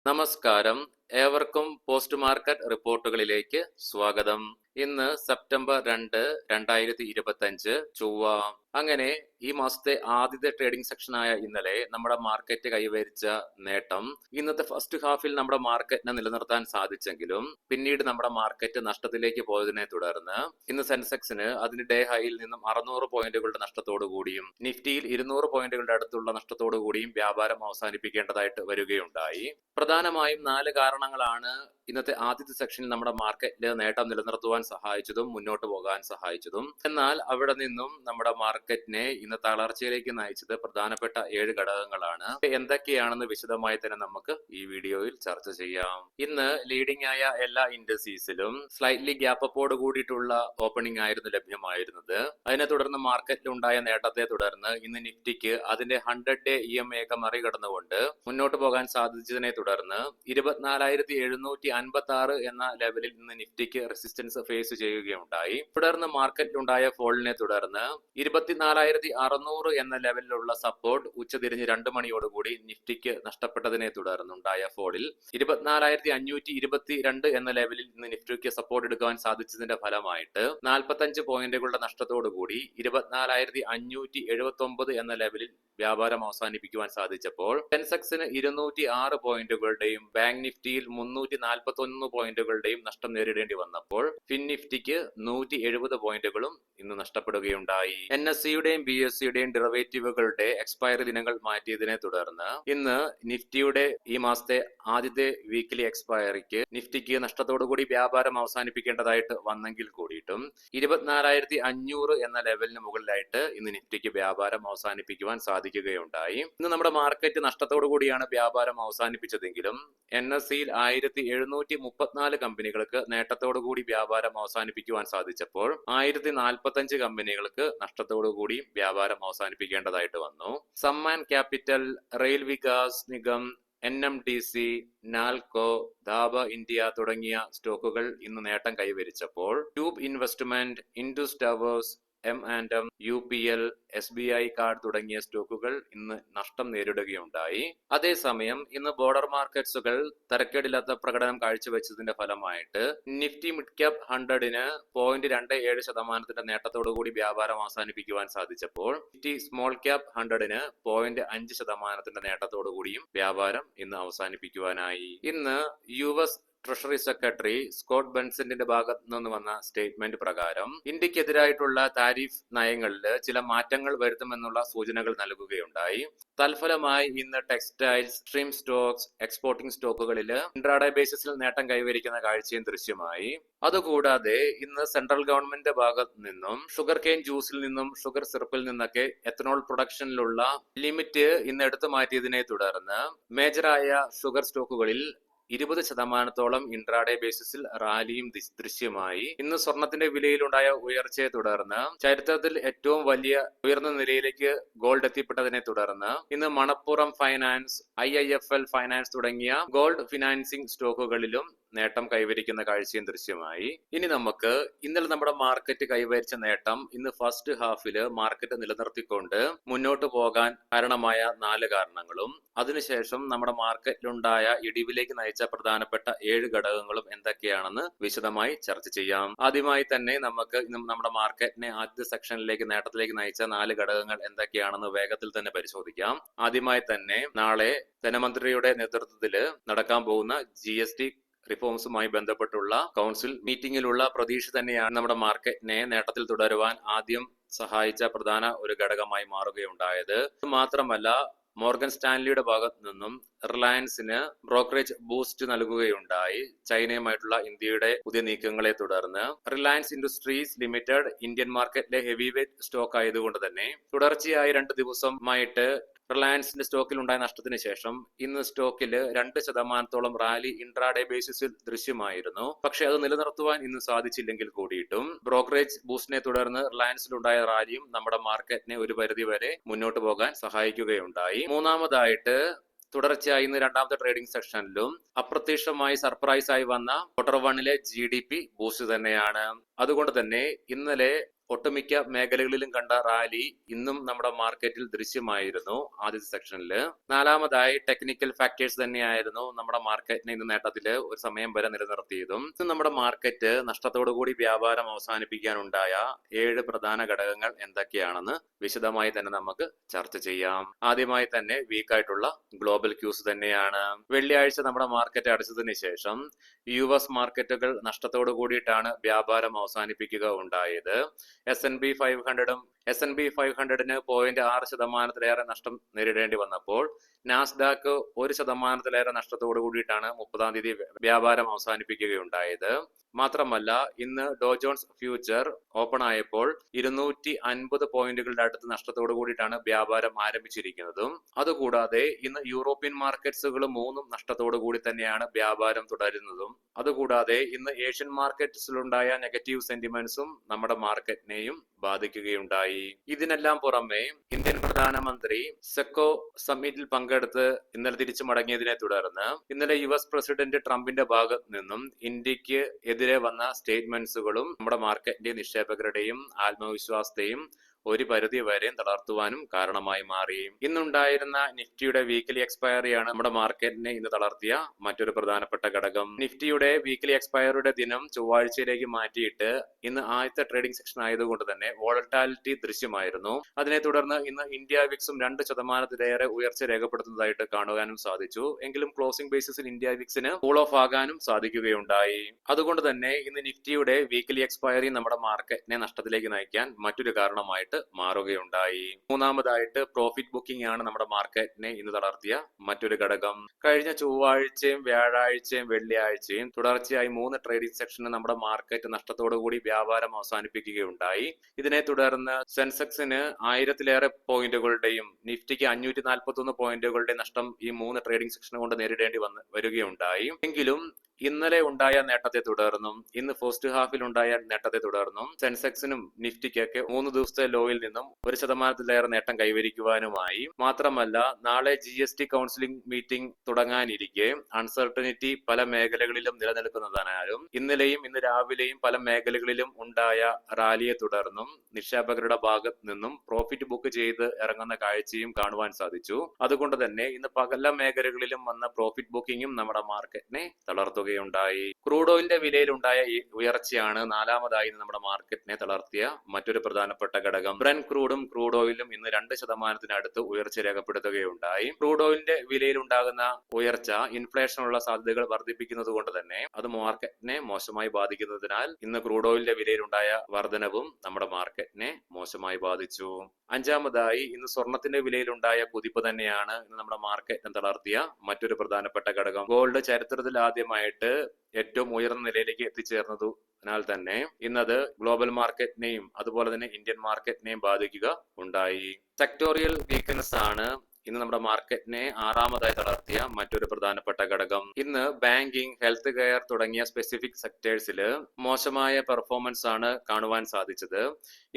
നമസ്കാരം. ഏവർക്കും post market റിപ്പോർട്ടുകളിലേക്ക് സ്വാഗതം. ഇന്ന് സെപ്റ്റംബർ 2, 2025 ചൊവ്വ. അങ്ങനെ ഈ മാസത്തെ ആദ്യത്തെ ട്രേഡിംഗ് സെക്ഷനായ ഇന്നലെ നമ്മുടെ മാർക്കറ്റ് കൈവരിച്ച നേട്ടം ഇന്നത്തെ ഫസ്റ്റ് ഹാഫിൽ നമ്മുടെ മാർക്കറ്റിനെ നിലനിർത്താൻ സാധിച്ചെങ്കിലും പിന്നീട് നമ്മുടെ മാർക്കറ്റ് നഷ്ടത്തിലേക്ക് പോയതിനെ തുടർന്ന് ഇന്ന് സെൻസെക്സിന് അതിന്റെ ഡേ ഹൈയിൽ നിന്നും 600 പോയിന്റുകളുടെ നഷ്ടത്തോടു കൂടിയും നിഫ്റ്റിയിൽ 200 പോയിന്റുകളുടെ അടുത്തുള്ള നഷ്ടത്തോടു കൂടിയും വ്യാപാരം അവസാനിപ്പിക്കേണ്ടതായിട്ട് വരികയുണ്ടായി. പ്രധാനമായും 4 കാരണങ്ങളാണ് ഇന്നത്തെ ആദ്യത്തെ സെക്ഷനിൽ നമ്മുടെ മാർക്കറ്റിൽ നേട്ടം നിലനിർത്തുവാൻ സഹായിച്ചതും മുന്നോട്ട് പോകാൻ സഹായിച്ചതും. എന്നാൽ അവിടെ നിന്നും നമ്മുടെ മാർക്കറ്റിനെ ഇന്ന് തളർച്ചയിലേക്ക് നയിച്ചത് പ്രധാനപ്പെട്ട 7 ഘടകങ്ങളാണ്. എന്തൊക്കെയാണെന്ന് വിശദമായി തന്നെ നമുക്ക് ഈ വീഡിയോയിൽ ചർച്ച ചെയ്യാം. ഇന്ന് ലീഡിംഗ് ആയ എല്ലാ ഇൻഡസ്ട്രീസിലും സ്ലൈറ്റ്ലി ഗ്യാപ്പ് അപ്പോട് കൂടിയിട്ടുള്ള ഓപ്പണിംഗ് ആയിരുന്നു ലഭ്യമായിരുന്നത്. അതിനെ തുടർന്ന് മാർക്കറ്റിൽ ഉണ്ടായ നേട്ടത്തെ തുടർന്ന് ഇന്ന് നിഫ്റ്റിക്ക് അതിന്റെ 100-ഡേ EMA ഒക്കെ മറികടന്നുകൊണ്ട് മുന്നോട്ട് പോകാൻ സാധിച്ചതിനെ തുടർന്ന് 24,756 എന്ന ലെവലിൽ നിന്ന് നിഫ്റ്റിക്ക് റെസിസ്റ്റൻസ് ഫേസ് ചെയ്യുകയുണ്ടായി. തുടർന്ന് മാർക്കറ്റിലുണ്ടായ ഫോളിനെ തുടർന്ന് 24,600 എന്ന ലെവലിലുള്ള സപ്പോർട്ട് ഉച്ചതിരിഞ്ഞ് 2 മണിയോടുകൂടി നിഫ്റ്റിക്ക് നഷ്ടപ്പെട്ടതിനെ തുടർന്നുണ്ടായ ഫോളിൽ 24,522 എന്ന ലെവലിൽ നിന്ന് നിഫ്റ്റിക്ക് സപ്പോർട്ട് എടുക്കാൻ സാധിച്ചതിന്റെ ഫലമായിട്ട് 45 പോയിന്റുകളുടെ നഷ്ടത്തോടുകൂടി 24,579 എന്ന ലെവലിൽ വ്യാപാരം അവസാനിപ്പിക്കുവാൻ സാധിച്ചപ്പോൾ സെൻസെക്സിന് 206 പോയിന്റുകളുടെയും ബാങ്ക് നിഫ്റ്റിയിൽ 341 പോയിന്റുകളുടെയും നഷ്ടം നേരിടേണ്ടി വന്നപ്പോൾ ഫിൻ നിഫ്റ്റിക്ക് 170 പോയിന്റുകളും ഇന്ന് നഷ്ടപ്പെടുകയുണ്ടായി. NSEയുടെയും BSEയുടെയും ഡെറിവേറ്റീവുകളുടെ എക്സ്പയറി ദിനങ്ങൾ മാറ്റിയതിനെ തുടർന്ന് ഇന്ന് നിഫ്റ്റിയുടെ ഈ മാസത്തെ ആദ്യത്തെ വീക്കിലി എക്സ്പയറിക്ക് നിഫ്റ്റിക്ക് നഷ്ടത്തോടുകൂടി വ്യാപാരം അവസാനിപ്പിക്കേണ്ടതായിട്ട് വന്നെങ്കിൽ കൂടിയിട്ടും 24,500 എന്ന ലെവലിന് മുകളിലായിട്ട് ഇന്ന് നിഫ്റ്റിക്ക് വ്യാപാരം അവസാനിപ്പിക്കുവാൻ സാധിക്കുകയുണ്ടായി. ഇന്ന് നമ്മുടെ മാർക്കറ്റ് നഷ്ടത്തോടു കൂടിയാണ് വ്യാപാരം അവസാനിപ്പിച്ചതെങ്കിലും NSEയിൽ 1,734 കമ്പനികൾക്ക് നേട്ടത്തോടുകൂടി വ്യാപാരം അവസാനിപ്പിക്കുവാൻ സാധിച്ചപ്പോൾ 1,045 കമ്പനികൾക്ക് നഷ്ടത്തോടുകൂടി വ്യാപാരം അവസാനിപ്പിക്കേണ്ടതായിട്ട് വന്നു. Sammaan capital, rail Vikas Nigam, NMDC, Nalco, ദാബ ഇന്ത്യ തുടങ്ങിയ സ്റ്റോക്കുകൾ ഇന്ന് നേട്ടം കൈവരിച്ചപ്പോൾ tube investment, Indus towers, M&M, UPL, SBI card തുടങ്ങിയ സ്റ്റോക്കുകൾ ഇന്ന് നഷ്ടം നേരിടുകയുണ്ടായി. അതേസമയം ഇന്ന് ബോർഡർ മാർക്കറ്റ്സുകൾ തരക്കേടില്ലാത്ത പ്രകടനം കാഴ്ചവെച്ചതിന്റെ ഫലമായിട്ട് നിഫ്റ്റി മിഡ് ക്യാപ് 100-ന് 0.27% നേട്ടത്തോടുകൂടി വ്യാപാരം അവസാനിപ്പിക്കുവാൻ സാധിച്ചപ്പോൾ നിഫ്റ്റി സ്മോൾ ക്യാപ് 100-ന് 0.5% നേട്ടത്തോടുകൂടിയും വ്യാപാരം ഇന്ന് അവസാനിപ്പിക്കുവാനായി. ഇന്ന് US ട്രഷറി സെക്രട്ടറി സ്കോട്ട് ബെൻസന്റിന്റെ ഭാഗത്ത് നിന്ന് വന്ന സ്റ്റേറ്റ്മെന്റ് പ്രകാരം ഇന്ത്യക്കെതിരായിട്ടുള്ള താരിഫ് നയങ്ങളിൽ ചില മാറ്റങ്ങൾ വരുത്തുമെന്നുള്ള സൂചനകൾ നൽകുകയുണ്ടായി. തൽഫലമായി ഇന്ന് ടെക്സ്റ്റൈൽസ്, സ്ട്രീം സ്റ്റോക്സ്, എക്സ്പോർട്ടിംഗ് സ്റ്റോക്കുകളിൽ ഇൻട്രാഡേ ബേസിസിൽ നേട്ടം കൈവരിക്കുന്ന കാഴ്ചയും ദൃശ്യമായി. അതുകൂടാതെ ഇന്ന് സെൻട്രൽ ഗവൺമെന്റിന്റെ ഭാഗത്ത് നിന്നും ഷുഗർ കെയിൻ ജ്യൂസിൽ നിന്നും ഷുഗർ സിറപ്പിൽ നിന്നൊക്കെ എത്തനോൾ പ്രൊഡക്ഷനിലുള്ള ലിമിറ്റ് ഇന്ന് എടുത്തു മാറ്റിയതിനെ തുടർന്ന് മേജറായ ഷുഗർ സ്റ്റോക്കുകളിൽ 20% ഇൻട്രാഡേ ബേസിസിൽ റാലിയും ദൃശ്യമായി. ഇന്ന് സ്വർണത്തിന്റെ വിലയിലുണ്ടായ ഉയർച്ചയെ തുടർന്ന് ചരിത്രത്തിൽ ഏറ്റവും വലിയ ഉയർന്ന നിലയിലേക്ക് ഗോൾഡ് എത്തിപ്പെട്ടതിനെ തുടർന്ന് ഇന്ന് മണപ്പുറം ഫൈനാൻസ്, IIFL ഫൈനാൻസ് തുടങ്ങിയ ഗോൾഡ് ഫിനാൻസിംഗ് സ്റ്റോക്കുകളിലും നേട്ടം കൈവരിക്കുന്ന കാഴ്ചയും ദൃശ്യമായി. ഇനി നമുക്ക് ഇന്നലെ നമ്മുടെ മാർക്കറ്റ് കൈവരിച്ച നേട്ടം ഇന്ന് ഫസ്റ്റ് ഹാഫില് മാർക്കറ്റ് നിലനിർത്തിക്കൊണ്ട് മുന്നോട്ട് പോകാൻ കാരണമായ 4 കാരണങ്ങളും അതിനുശേഷം നമ്മുടെ മാർക്കറ്റിലുണ്ടായ ഇടിവിലേക്ക് നയിച്ച പ്രധാനപ്പെട്ട 7 ഘടകങ്ങളും എന്തൊക്കെയാണെന്ന് വിശദമായി ചർച്ച ചെയ്യാം. ആദ്യമായി തന്നെ നമുക്ക് നമ്മുടെ മാർക്കറ്റിനെ ആദ്യ സെക്ഷനിലേക്ക് നേട്ടത്തിലേക്ക് നയിച്ച 4 ഘടകങ്ങൾ എന്തൊക്കെയാണെന്ന് വേഗത്തിൽ തന്നെ പരിശോധിക്കാം. ആദ്യമായി തന്നെ നാളെ ധനമന്ത്രിയുടെ നേതൃത്വത്തിൽ നടക്കാൻ പോകുന്ന GST റിഫോംസുമായി ബന്ധപ്പെട്ടുള്ള കൗൺസിൽ മീറ്റിംഗിലുള്ള പ്രതീക്ഷ തന്നെയാണ് നമ്മുടെ മാർക്കറ്റിനെ നേട്ടത്തിൽ തുടരുവാൻ ആദ്യം സഹായിച്ച പ്രധാന ഒരു ഘടകമായി മാറുകയുണ്ടായത്. മാത്രമല്ല മോർഗൻ സ്റ്റാൻലിയുടെ ഭാഗത്ത് നിന്നും റിലയൻസിന് ബ്രോക്കറേജ് ബൂസ്റ്റ് നൽകുകയുണ്ടായി. ചൈനയുമായിട്ടുള്ള ഇന്ത്യയുടെ പുതിയ നീക്കങ്ങളെ തുടർന്ന് റിലയൻസ് ഇൻഡസ്ട്രീസ് ലിമിറ്റഡ് ഇന്ത്യൻ മാർക്കറ്റിലെ ഹെവി വെയ്റ്റ് സ്റ്റോക്ക് ആയതുകൊണ്ട് തന്നെ തുടർച്ചയായി 2 ദിവസമായിട്ട് റിലയൻസിന്റെ സ്റ്റോക്കിൽ ഉണ്ടായ നഷ്ടത്തിന് ശേഷം ഇന്ന് സ്റ്റോക്കിൽ 2% റാലി ഇൻട്രാഡേ ബേസിസിൽ ദൃശ്യമായിരുന്നു. പക്ഷെ അത് നിലനിർത്തുവാൻ ഇന്ന് സാധിച്ചില്ലെങ്കിൽ കൂടിയിട്ടും ബ്രോക്കറേജ് ബൂസ്റ്റിനെ തുടർന്ന് റിലയൻസിലുണ്ടായ റാലിയും നമ്മുടെ മാർക്കറ്റിനെ ഒരു പരിധി വരെ മുന്നോട്ട് പോകാൻ സഹായിക്കുകയുണ്ടായി. മൂന്നാമതായിട്ട് തുടർച്ചയായി ഇന്ന് രണ്ടാമത്തെ ട്രേഡിംഗ് സെക്ഷനിലും അപ്രത്യക്ഷമായി സർപ്രൈസ് ആയി വന്ന ക്വാർട്ടർ 1-ലെ GDP ബൂസ്റ്റ് തന്നെയാണ്. അതുകൊണ്ട് തന്നെ ഇന്നലെ ഒട്ടുമിക്ക മേഖലകളിലും കണ്ട റാലി ഇന്നും നമ്മുടെ മാർക്കറ്റിൽ ദൃശ്യമായിരുന്നു ആദ്യത്തെ സെക്ഷനിൽ. നാലാമതായി ടെക്നിക്കൽ ഫാക്ടേഴ്സ് തന്നെയായിരുന്നു നമ്മുടെ മാർക്കറ്റിനെ ഇന്ന് നേട്ടത്തിൽ ഒരു സമയം വരെ നിലനിർത്തിയതും. ഇന്ന് നമ്മുടെ മാർക്കറ്റ് നഷ്ടത്തോടുകൂടി വ്യാപാരം അവസാനിപ്പിക്കാനുണ്ടായ 7 പ്രധാന ഘടകങ്ങൾ എന്തൊക്കെയാണെന്ന് വിശദമായി തന്നെ നമുക്ക് ചർച്ച ചെയ്യാം. ആദ്യമായി തന്നെ വീക്കായിട്ടുള്ള ഗ്ലോബൽ ക്യൂസ് തന്നെയാണ്. വെള്ളിയാഴ്ച നമ്മുടെ മാർക്കറ്റ് അടച്ചതിന് ശേഷം US മാർക്കറ്റുകൾ നഷ്ടത്തോടു കൂടിയിട്ടാണ് വ്യാപാരം അവസാനിപ്പിക്കുക ഉണ്ടായത്. S&P 500 500-ന് 0.6% നഷ്ടം നേരിടേണ്ടി വന്നപ്പോൾ നാസ്ഡാക്ക് 1% നഷ്ടത്തോടു കൂടിയിട്ടാണ് 30-ാം തീയതി വ്യാപാരം അവസാനിപ്പിക്കുകയുണ്ടായത്. മാത്രമല്ല ഇന്ന് ഡോ ജോൺസ് ഫ്യൂച്ചർ ഓപ്പൺ ആയപ്പോൾ 250 പോയിന്റുകളുടെ അടുത്ത് നഷ്ടത്തോടു കൂടിയിട്ടാണ് വ്യാപാരം ആരംഭിച്ചിരിക്കുന്നതും. അതുകൂടാതെ ഇന്ന് യൂറോപ്യൻ മാർക്കറ്റ്സുകൾ 3 നഷ്ടത്തോടു കൂടി തന്നെയാണ് വ്യാപാരം തുടരുന്നതും. അതുകൂടാതെ ഇന്ന് ഏഷ്യൻ മാർക്കറ്റ്സിലുണ്ടായ നെഗറ്റീവ് സെന്റിമെന്റ്സും നമ്മുടെ മാർക്കറ്റിനെയും ബാധിക്കുകയുണ്ടായി. ഇതിനെല്ലാം പുറമെ ഇന്ത്യൻ പ്രധാനമന്ത്രി സെക്കോ സമ്മിറ്റിൽ പങ്കെടുത്ത് ഇന്നലെ തിരിച്ചു മടങ്ങിയതിനെ തുടർന്ന് ഇന്നലെ US പ്രസിഡന്റ് ട്രംപിന്റെ ഭാഗത്ത് നിന്നും ഇന്ത്യക്ക് എതിരെ വന്ന സ്റ്റേറ്റ്മെന്റ്സുകളും നമ്മുടെ മാർക്കറ്റിന്റെ നിക്ഷേപകരുടെയും ആത്മവിശ്വാസത്തെയും ഒരു പരിധി വരെ തളർത്തുവാനും കാരണമായി മാറി. ഇന്നുണ്ടായിരുന്ന നിഫ്റ്റിയുടെ വീക്കിലി എക്സ്പയറിയാണ് നമ്മുടെ മാർക്കറ്റിനെ ഇന്ന് തളർത്തിയ മറ്റൊരു പ്രധാനപ്പെട്ട ഘടകം. നിഫ്റ്റിയുടെ വീക്കിലി എക്സ്പയറിയുടെ ദിനം ചൊവ്വാഴ്ചയിലേക്ക് മാറ്റിയിട്ട് ഇന്ന് ആദ്യത്തെ ട്രേഡിംഗ് സെക്ഷൻ ആയതുകൊണ്ട് തന്നെ വോളറ്റാലിറ്റി ദൃശ്യമായിരുന്നു. അതിനെ തുടർന്ന് ഇന്ന് ഇന്ത്യ വിക്സും 2% ഉയർച്ച രേഖപ്പെടുത്തുന്നതായിട്ട് കാണുവാനും സാധിച്ചു. എങ്കിലും ക്ലോസിംഗ് ബേസിസിൽ ഇന്ത്യ വിക്സിന് കൂൾ ഓഫ് ആകാനും സാധിക്കുകയുണ്ടായി. അതുകൊണ്ട് തന്നെ ഇന്ന് നിഫ്റ്റിയുടെ വീക്കിലി എക്സ്പയറി നമ്മുടെ മാർക്കറ്റിനെ നഷ്ടത്തിലേക്ക് നയിക്കാൻ മറ്റൊരു കാരണമായിട്ട് മാറുകയുണ്ടായി. മൂന്നാമതായിട്ട് പ്രോഫിറ്റ് ബുക്കിംഗ് ആണ് നമ്മുടെ മാർക്കറ്റിനെ ഇന്ന് തളർത്തിയ മറ്റൊരു ഘടകം. കഴിഞ്ഞ ചൊവ്വാഴ്ചയും വ്യാഴാഴ്ചയും വെള്ളിയാഴ്ചയും തുടർച്ചയായി 3 ട്രേഡിംഗ് സെക്ഷന് നമ്മുടെ മാർക്കറ്റ് നഷ്ടത്തോടുകൂടി വ്യാപാരം അവസാനിപ്പിക്കുകയുണ്ടായി. ഇതിനെ തുടർന്ന് സെൻസെക്സിന് 1000-ലേറെ പോയിന്റുകളുടെയും നിഫ്റ്റിക്ക് 541 പോയിന്റുകളുടെ നഷ്ടം ഈ 3 ട്രേഡിംഗ് സെക്ഷൻ കൊണ്ട് നേരിടേണ്ടി വരികയുണ്ടായി. എങ്കിലും ഇന്നലെ ഉണ്ടായ നേട്ടത്തെ തുടർന്നും ഇന്ന് ഫസ്റ്റ് ഹാഫിൽ ഉണ്ടായ നേട്ടത്തെ തുടർന്നും സെൻസെക്സിനും നിഫ്റ്റിക്കൊക്കെ 3 ദിവസത്തെ ലോയിൽ നിന്നും 1%-ലേറെ നേട്ടം കൈവരിക്കുവാനുമായി. മാത്രമല്ല നാളെ GST കൗൺസിലിംഗ് മീറ്റിംഗ് തുടങ്ങാനിരിക്കെ അൺസർട്ടനിറ്റി പല മേഖലകളിലും നിലനിൽക്കുന്നതിനാലും ഇന്നലെയും ഇന്ന് രാവിലെയും പല മേഖലകളിലും ഉണ്ടായ റാലിയെ തുടർന്നും നിക്ഷേപകരുടെ ഭാഗത്ത് നിന്നും പ്രോഫിറ്റ് ബുക്ക് ചെയ്ത് ഇറങ്ങുന്ന കാഴ്ചയും കാണുവാൻ സാധിച്ചു. അതുകൊണ്ട് തന്നെ ഇന്ന് പല മേഖലകളിലും വന്ന പ്രോഫിറ്റ് ബുക്കിംഗും നമ്മുടെ മാർക്കറ്റിനെ തളർത്തുകയുണ്ടായി. ക്രൂഡ് ഓയിലിന്റെ വിലയിലുണ്ടായ ഉയർച്ചയാണ് നാലാമതായി നമ്മുടെ മാർക്കറ്റിനെ തളർത്തിയ മറ്റൊരു പ്രധാനപ്പെട്ട ഘടകം. ബ്രന്റ് ക്രൂഡും ക്രൂഡ് ഓയിലും ഇന്ന് 2%-അടുത്ത് ഉയർച്ച രേഖപ്പെടുത്തുകയുണ്ടായി. ക്രൂഡ് ഓയിലിന്റെ വിലയിലുണ്ടാകുന്ന ഉയർച്ച ഇൻഫ്ലേഷനുള്ള സാധ്യതകൾ വർദ്ധിപ്പിക്കുന്നത് കൊണ്ട് തന്നെ അത് മാർക്കറ്റിനെ മോശമായി ബാധിക്കുന്നതിനാൽ ഇന്ന് ക്രൂഡ് ഓയിലിന്റെ വിലയിലുണ്ടായ വർധനവും നമ്മുടെ മാർക്കറ്റിനെ മോശമായി ബാധിച്ചു. അഞ്ചാമതായി ഇന്ന് സ്വർണത്തിന്റെ വിലയിലുണ്ടായ കുതിപ്പ് തന്നെയാണ് ഇന്ന് നമ്മുടെ മാർക്കറ്റിനെ തളർത്തിയ മറ്റൊരു പ്രധാനപ്പെട്ട ഘടകം. ഗോൾഡ് ചരിത്രത്തിൽ ആദ്യമായിട്ട് ഏറ്റവും ഉയർന്ന നിലയിലേക്ക് എത്തിച്ചേർന്നതിനാൽ തന്നെ ഇന്നത് ഗ്ലോബൽ മാർക്കറ്റിനെയും അതുപോലെ തന്നെ ഇന്ത്യൻ മാർക്കറ്റിനെയും ബാധിക്കുക ഉണ്ടായി. സെക്ടോറിയൽ വീക്ക്നെസ് ആണ് ഇന്ന് നമ്മുടെ മാർക്കറ്റിനെ ആറാമതായി തളർത്തിയ മറ്റൊരു പ്രധാനപ്പെട്ട ഘടകം. ഇന്ന് ബാങ്കിങ്, ഹെൽത്ത് കെയർ തുടങ്ങിയ സ്പെസിഫിക് സെക്ടേഴ്സിൽ മോശമായ പെർഫോമൻസ് ആണ് കാണുവാൻ സാധിച്ചത്.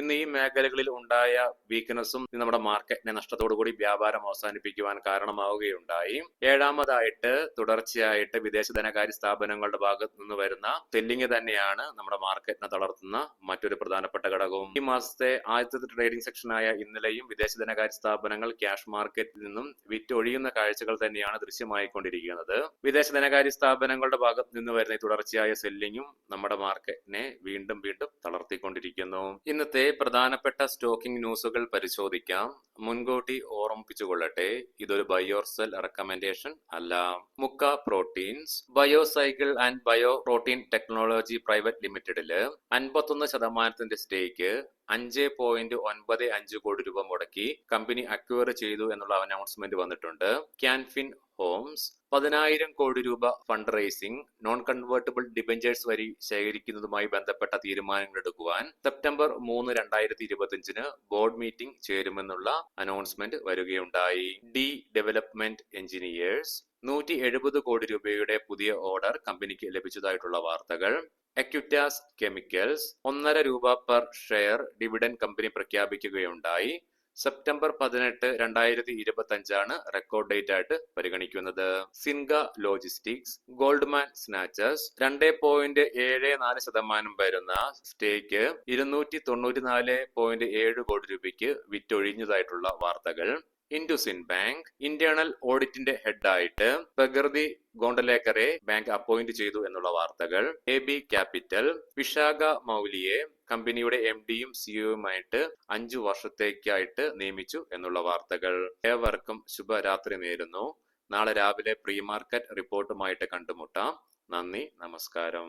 ഇന്ന് ഈ മേഖലകളിൽ ഉണ്ടായ വീക്ക്നെസ്സും നമ്മുടെ മാർക്കറ്റിനെ നഷ്ടത്തോടുകൂടി വ്യാപാരം അവസാനിപ്പിക്കുവാൻ കാരണമാവുകയുണ്ടായി. ഏഴാമതായിട്ട് തുടർച്ചയായിട്ട് വിദേശ ധനകാര്യ സ്ഥാപനങ്ങളുടെ ഭാഗത്ത് നിന്ന് വരുന്ന സെല്ലിംഗ് തന്നെയാണ് നമ്മുടെ മാർക്കറ്റിനെ തളർത്തുന്ന മറ്റൊരു പ്രധാനപ്പെട്ട ഘടകവും. ഈ മാസത്തെ ആദ്യത്തെ ട്രേഡിംഗ് സെക്ഷനായ ഇന്നലെയും വിദേശ ധനകാര്യ സ്ഥാപനങ്ങൾ ക്യാഷ് മാർക്കറ്റിൽ നിന്നും വിറ്റൊഴിയുന്ന കാഴ്ചകൾ തന്നെയാണ് ദൃശ്യമായിക്കൊണ്ടിരിക്കുന്നത്. വിദേശ ധനകാര്യ സ്ഥാപനങ്ങളുടെ ഭാഗത്ത് നിന്ന് വരുന്ന തുടർച്ചയായ സെല്ലിങ്ങും നമ്മുടെ മാർക്കറ്റിനെ വീണ്ടും തളർത്തിക്കൊണ്ടിരിക്കുന്നു. ഇന്നത്തെ പ്രധാനപ്പെട്ട സ്റ്റോക്കിംഗ് ന്യൂസുകൾ പരിശോധിക്കാം. മുൻകൂട്ടി ഓർമ്മിപ്പിച്ചുകൊള്ളട്ടെ, ഇതൊരു ബൈ ഓർ സെൽ റെക്കമെൻഡേഷൻ അല്ല. Mukka proteins biocycle and bio protein technology private ലിമിറ്റഡില് 51% സ്റ്റേക്ക് 5.95 കോടി രൂപ മുടക്കി കമ്പനി അക്വയർ ചെയ്തു എന്നുള്ള അനൗൺസ്മെന്റ് വന്നിട്ടുണ്ട്. ക്യാൻഫിൻ ഹോംസ് 10,000 കോടി രൂപ fund raising, non convertible debentures വഴി ശേഖരിക്കുന്നതുമായി ബന്ധപ്പെട്ട തീരുമാനങ്ങൾ എടുക്കുവാൻ സെപ്റ്റംബർ 3, 2025 ബോർഡ് മീറ്റിംഗ് ചേരുമെന്നുള്ള അനൗൺസ്മെന്റ് വരികയുണ്ടായി. ഡി ഡെവലപ്മെന്റ് എഞ്ചിനീയേഴ്സ് 170 കോടി രൂപയുടെ പുതിയ ഓർഡർ കമ്പനിക്ക് ലഭിച്ചതായിട്ടുള്ള വാർത്തകൾ. എക്വിറ്റാസ് കെമിക്കൽസ് 1.5 രൂപ പെർ ഷെയർ ഡിവിഡൻഡ് കമ്പനി പ്രഖ്യാപിക്കുകയുണ്ടായി. സെപ്റ്റംബർ 18, 2025 റെക്കോർഡ് ഡേറ്റ് ആയിട്ട് പരിഗണിക്കുന്നത്. സിൻഗ ലോജിസ്റ്റിക്സ് ഗോൾഡ്മാൻ സ്നാച്ചേഴ്സ് 2.74% വരുന്ന സ്റ്റേക്ക് 294.7 കോടി രൂപയ്ക്ക് വിറ്റൊഴിഞ്ഞതായിട്ടുള്ള വാർത്തകൾ. ഇൻഡുസിൻ ബാങ്ക് ഇന്റേണൽ ഓഡിറ്റിന്റെ ഹെഡായിട്ട് പ്രകൃതി ഗോണ്ടലേക്കറെ ബാങ്ക് അപ്പോയിന്റ് ചെയ്തു എന്നുള്ള വാർത്തകൾ. AB ക്യാപിറ്റൽ വിശാഖ മൗലിയെ കമ്പനിയുടെ MDയും CEOയുമായിട്ട് 5 വർഷത്തേക്കായിട്ട് നിയമിച്ചു എന്നുള്ള വാർത്തകൾ. ഏവർക്കും ശുഭരാത്രി നേരുന്നു. നാളെ രാവിലെ പ്രീ മാർക്കറ്റ് റിപ്പോർട്ടുമായിട്ട് കണ്ടുമുട്ടാം. നന്ദി, നമസ്കാരം.